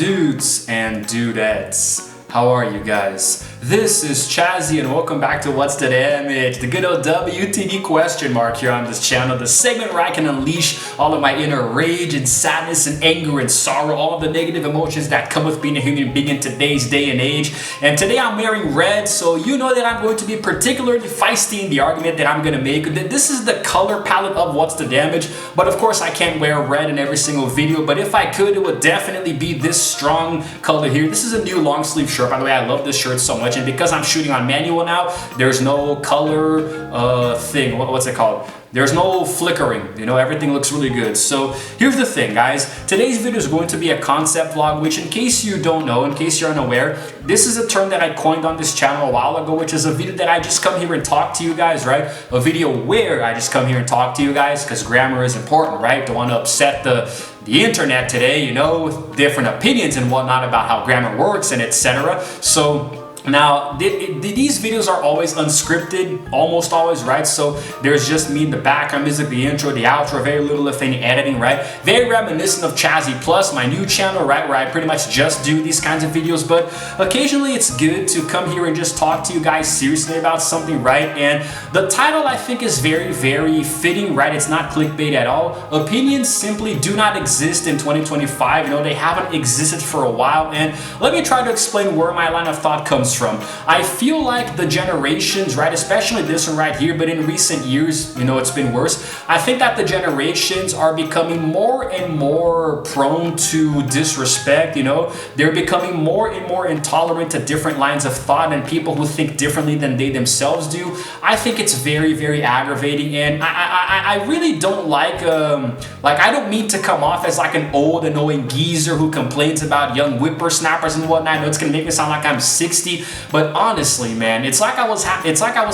dudes and dudettes? How are you guys? This is Chazzy and welcome back to What's the Damage? The good old WTD question mark here on this channel. The segment where I can unleash all of my inner rage and sadness and anger and sorrow, all of the negative emotions that come with being a human being in today's day and age. And today I'm wearing red, so you know that I'm going to be particularly feisty in the argument that I'm going to make. This is the color palette of What's the Damage, but of course I can't wear red in every single video, but if I could, it would definitely be this strong color here. This is a new long sleeve shirt, by the way. I love this shirt so much, and because I'm shooting on manual now, there's no color thing. What's it called? There's no flickering, you know, everything looks really good. So here's the thing, guys. Today's video is going to be a concept vlog, which in case you don't know, in case you're unaware, this is a term that I coined on this channel a while ago, which is a video that I just come here and talk to you guys, right? A video where I just come here and talk to you guys because grammar is important, right? Don't want to upset the internet today, you know, with different opinions and whatnot about how grammar works and etc. So now, these videos are always unscripted, almost always, right? So there's just me in the background music, the intro, the outro, very little if any editing, right? Very reminiscent of Chazzy Plus, my new channel, right? Where I pretty much just do these kinds of videos, but occasionally it's good to come here and just talk to you guys seriously about something, right? And the title I think is very, very fitting, right? It's not clickbait at all. Opinions simply do not exist in 2025, you know, they haven't existed for a while, and let me try to explain where my line of thought comes from. I feel like the generations, right, especially this one right here, but in recent years, you know, it's been worse. I think that the generations are becoming more and more prone to disrespect, you know. They're becoming more and more intolerant to different lines of thought and people who think differently than they themselves do. I think it's very, very aggravating, and I really don't like I don't mean to come off as like an old annoying geezer who complains about young whippersnappers and whatnot. I know it's gonna make me sound like I'm 60. But honestly, man, it's like I was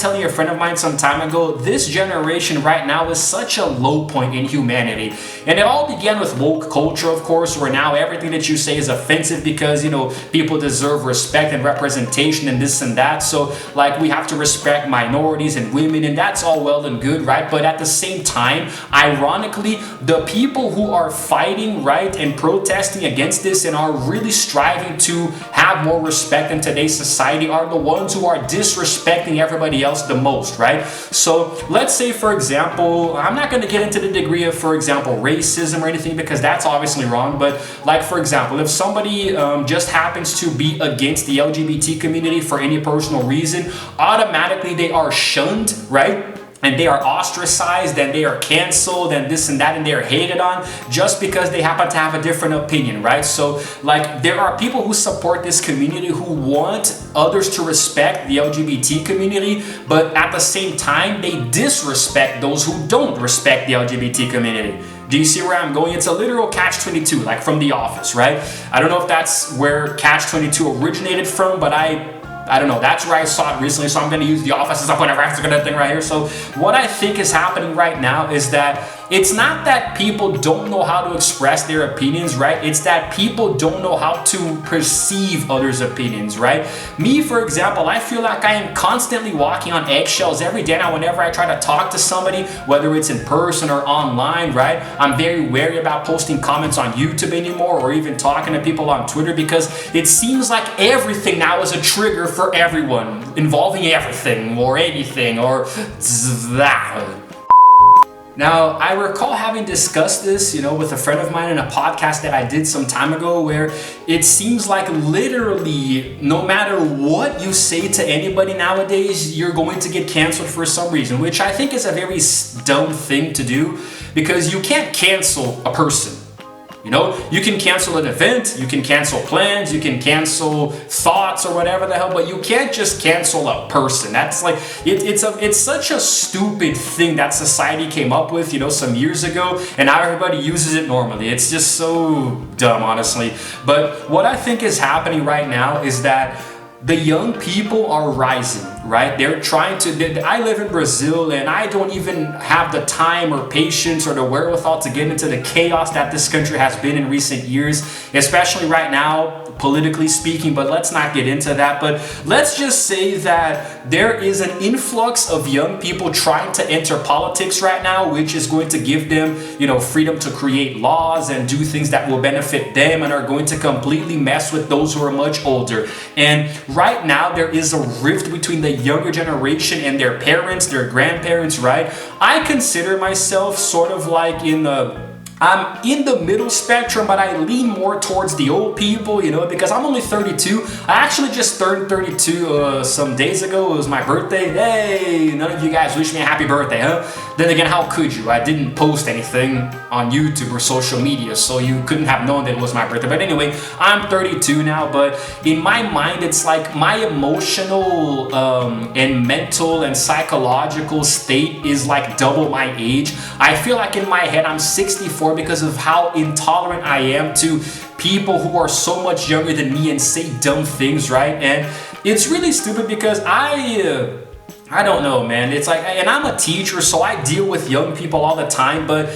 telling a friend of mine some time ago, this generation right now is such a low point in humanity. And it all began with woke culture, of course, where now everything that you say is offensive because, you know, people deserve respect and representation and this and that. So, like, we have to respect minorities and women, and that's all well and good, right? But at the same time, ironically, the people who are fighting, right, and protesting against this and are really striving to have more respect in today's society are the ones who are disrespecting everybody else the most, right? So let's say, for example, I'm not going to get into the degree of, for example, racism or anything because that's obviously wrong, but like, for example, if somebody just happens to be against the LGBT community for any personal reason, automatically they are shunned, right? And they are ostracized, and they are canceled, and this and that, and they are hated on just because they happen to have a different opinion, right? So, like, there are people who support this community who want others to respect the LGBT community, but at the same time, they disrespect those who don't respect the LGBT community. Do you see where I'm going? It's a literal catch-22, like from The Office, right? I don't know if that's where catch-22 originated from, but I don't know, that's where I saw it recently, so I'm going to use The Office as a point of reference kind of thing right here. So what I think is happening right now is that it's not that people don't know how to express their opinions, right? It's that people don't know how to perceive others' opinions, right? Me, for example, I feel like I am constantly walking on eggshells every day now whenever I try to talk to somebody, whether it's in person or online, right? I'm very wary about posting comments on YouTube anymore or even talking to people on Twitter because it seems like everything now is a trigger for everyone, involving everything or anything or that. Now, I recall having discussed this, you know, with a friend of mine in a podcast that I did some time ago where it seems like literally no matter what you say to anybody nowadays, you're going to get canceled for some reason, which I think is a very dumb thing to do because you can't cancel a person. You know, you can cancel an event, you can cancel plans, you can cancel thoughts or whatever the hell, but you can't just cancel a person. That's like, it's such a stupid thing that society came up with, you know, some years ago, and now everybody uses it normally. It's just so dumb, honestly. But what I think is happening right now is that the young people are rising, right? They're trying to, I live in Brazil and I don't even have the time or patience or the wherewithal to get into the chaos that this country has been in recent years, especially right now. politically speaking, but let's not get into that. But let's just say that there is an influx of young people trying to enter politics right now, which is going to give them, freedom to create laws and do things that will benefit them and are going to completely mess with those who are much older. And right now there is a rift between the younger generation and their parents, their grandparents, right? I consider myself sort of like I'm in the middle spectrum, but I lean more towards the old people, because I'm only 32. I actually just turned 32 some days ago. It was my birthday. Hey, none of you guys wish me a happy birthday, huh? Then again, how could you? I didn't post anything on YouTube or social media, so you couldn't have known that it was my birthday. But anyway, I'm 32 now, but in my mind, it's like my emotional and mental and psychological state is like double my age. I feel like in my head, I'm 64 because of how intolerant I am to people who are so much younger than me and say dumb things, right? And it's really stupid because I don't know, man. It's like, and I'm a teacher, so I deal with young people all the time, but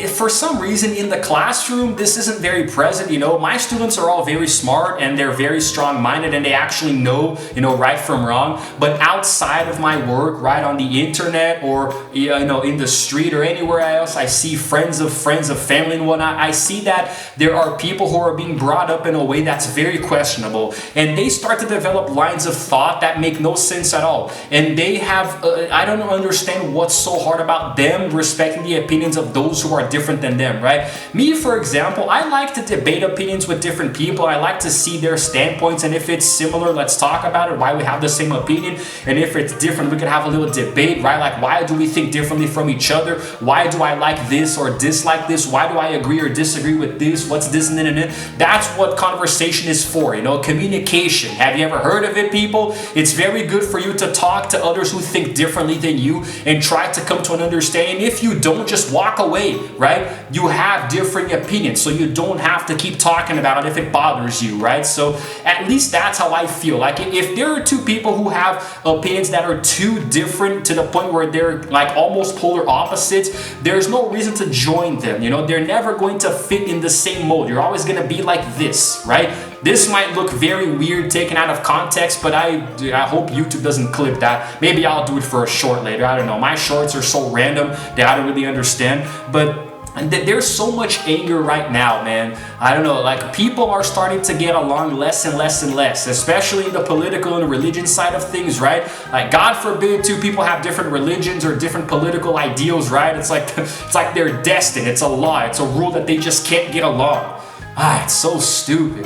for some reason in the classroom, this isn't very present. My students are all very smart and they're very strong-minded and they actually know, right from wrong. But outside of my work, right, on the internet or, in the street or anywhere else, I see friends of family and whatnot. I see that there are people who are being brought up in a way that's very questionable. And they start to develop lines of thought that make no sense at all. And they have, I don't understand what's so hard about them respecting the opinions of those who are different than them, right? Me, for example, I like to debate opinions with different people. I like to see their standpoints, and if it's similar, let's talk about it, why we have the same opinion. And if it's different, we can have a little debate, right? Like, why do we think differently from each other? Why do I like this or dislike this? Why do I agree or disagree with this? What's this and then? That's what conversation is for, communication. Have you ever heard of it, people? It's very good for you to talk to others who think differently than you and try to come to an understanding. If you don't, just walk away, right? You have differing opinions, so you don't have to keep talking about it if it bothers you, right? So at least that's how I feel. Like, if there are two people who have opinions that are too different to the point where they're like almost polar opposites, there's no reason to join them. They're never going to fit in the same mold. You're always going to be like this, right? This might look very weird taken out of context, but I hope YouTube doesn't clip that. Maybe I'll do it for a short later. I don't know. My shorts are so random that I don't really understand. But there's so much anger right now, man. I don't know, like, people are starting to get along less and less and less, especially in the political and religion side of things, right? Like, God forbid two people have different religions or different political ideals, right? It's like they're destined. It's a law. It's a rule that they just can't get along. It's so stupid.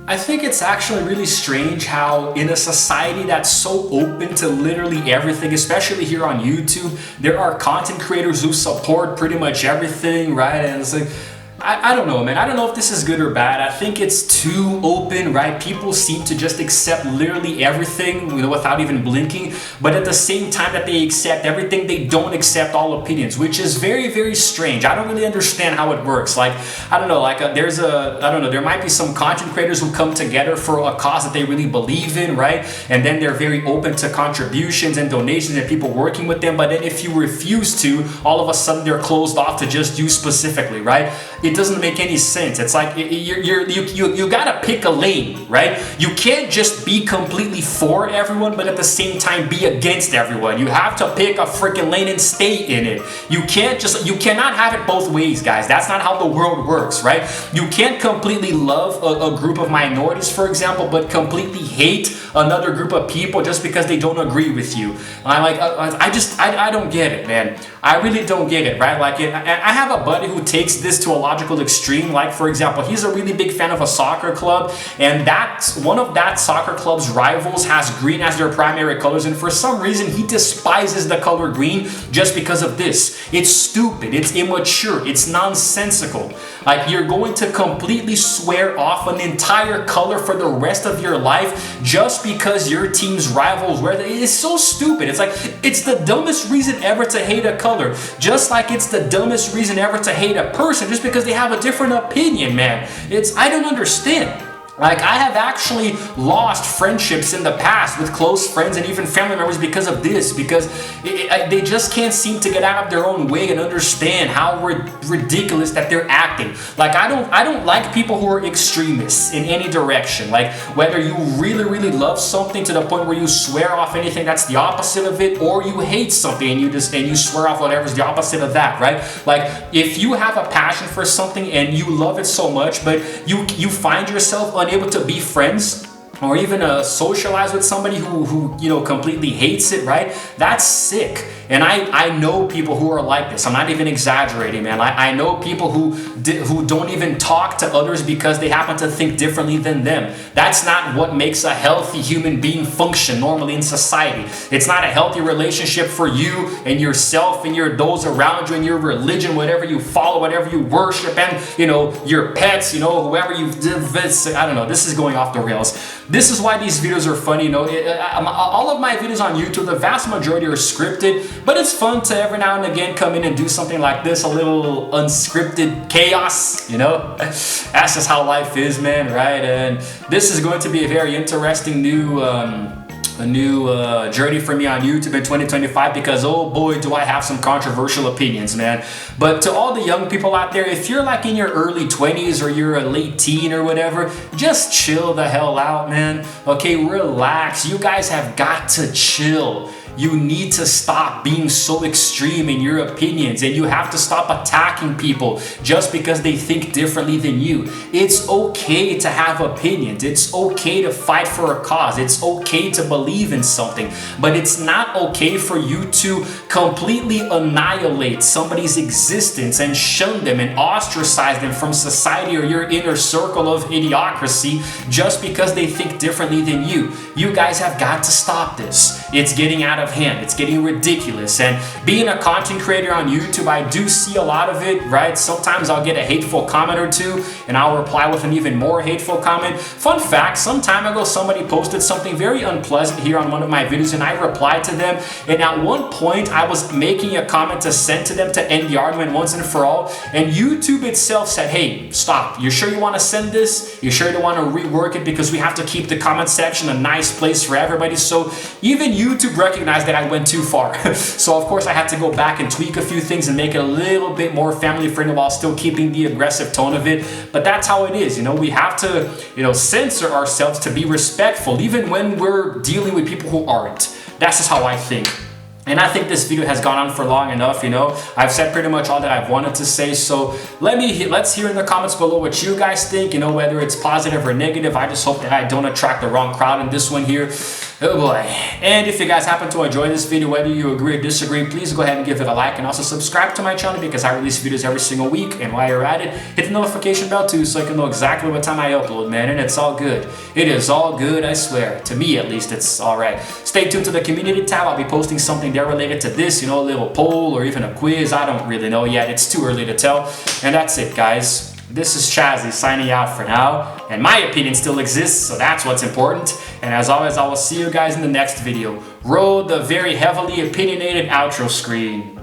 I think it's actually really strange how in a society that's so open to literally everything, especially here on YouTube, there are content creators who support pretty much everything, right? And it's like, I don't know, man. I don't know if this is good or bad. I think it's too open, right? People seem to just accept literally everything, without even blinking. But at the same time that they accept everything, they don't accept all opinions, which is very, very strange. I don't really understand how it works. Like, I don't know, like there might be some content creators who come together for a cause that they really believe in, right? And then they're very open to contributions and donations and people working with them. But then if you refuse to, all of a sudden they're closed off to just you specifically, right? It doesn't make any sense. It's like you gotta pick a lane, right? You can't just be completely for everyone, but at the same time be against everyone. You have to pick a freaking lane and stay in it. You cannot have it both ways, guys. That's not how the world works, right? You can't completely love a group of minorities, for example, but completely hate another group of people just because they don't agree with you. I'm like, I don't get it, man. I really don't get it, right? Like, I have a buddy who takes this to a logical extreme. Like, for example, he's a really big fan of a soccer club, and one of that soccer club's rivals has green as their primary colors, and for some reason he despises the color green just because of this. It's stupid, it's immature, it's nonsensical. Like, you're going to completely swear off an entire color for the rest of your life just because your team's rivals wear it. It's so stupid. It's like, it's the dumbest reason ever to hate a color, just like it's the dumbest reason ever to hate a person just because they have a different opinion, man. I don't understand. Like, I have actually lost friendships in the past with close friends and even family members because of this, because they just can't seem to get out of their own way and understand how ridiculous that they're acting. Like, I don't like people who are extremists in any direction. Like, whether you really love something to the point where you swear off anything that's the opposite of it, or you hate something and you swear off whatever's the opposite of that, right? Like, if you have a passion for something and you love it so much, but you find yourself unable to be friends or even socialize with somebody who you know completely hates it, right? That's sick. And I know people who are like this. I'm not even exaggerating, man. I know people who don't even talk to others because they happen to think differently than them. That's not what makes a healthy human being function normally in society. It's not a healthy relationship for you and yourself and those around you and your religion, whatever you follow, whatever you worship, and you know your pets, you know whoever you. I don't know. This is going off the rails. This is why these videos are funny. You know, all of my videos on YouTube, the vast majority are scripted. But it's fun to every now and again come in and do something like this, a little unscripted chaos, you know? That's just how life is, man, right? And this is going to be a very interesting new journey for me on YouTube in 2025, because oh boy, do I have some controversial opinions, man. But to all the young people out there, if you're like in your early 20s or you're a late teen or whatever, just chill the hell out, man. Okay, relax. You guys have got to chill. You need to stop being so extreme in your opinions, and you have to stop attacking people just because they think differently than you. It's okay to have opinions. It's okay to fight for a cause. It's okay to believe in something, but it's not okay for you to completely annihilate somebody's existence and shun them and ostracize them from society or your inner circle of idiocracy just because they think differently than you. You guys have got to stop this. It's getting out of hand. It's getting ridiculous. And being a content creator on YouTube, I do see a lot of it, right? Sometimes I'll get a hateful comment or two and I'll reply with an even more hateful comment. Fun fact, some time ago somebody posted something very unpleasant here on one of my videos and I replied to them, and at one point I was making a comment to send to them to end the argument once and for all, and YouTube itself said, hey, stop. You sure you want to send this? You sure you want to rework it, because we have to keep the comment section a nice place for everybody. So even YouTube recognized that I went too far. So of course I had to go back and tweak a few things and make it a little bit more family friendly while still keeping the aggressive tone of it. But that's how it is, you know. We have to, you know, censor ourselves to be respectful even when we're dealing with people who aren't. That's just how I think. And I think this video has gone on for long enough, you know. I've said pretty much all that I've wanted to say, so let's hear in the comments below what you guys think, you know, whether it's positive or negative. I just hope that I don't attract the wrong crowd in this one here. Oh boy. And if you guys happen to enjoy this video, whether you agree or disagree, please go ahead and give it a like, and also subscribe to my channel because I release videos every single week. And while you're at it, hit the notification bell too so you can know exactly what time I upload, man. And it's all good. It is all good, I swear. To me, at least, it's all right. Stay tuned to the community tab. I'll be posting something there related to this, you know, a little poll or even a quiz. I don't really know yet. It's too early to tell. And that's it, guys. This is Chazzy signing out for now, and my opinion still exists, so that's what's important. And as always, I will see you guys in the next video. Roll the very heavily opinionated outro screen.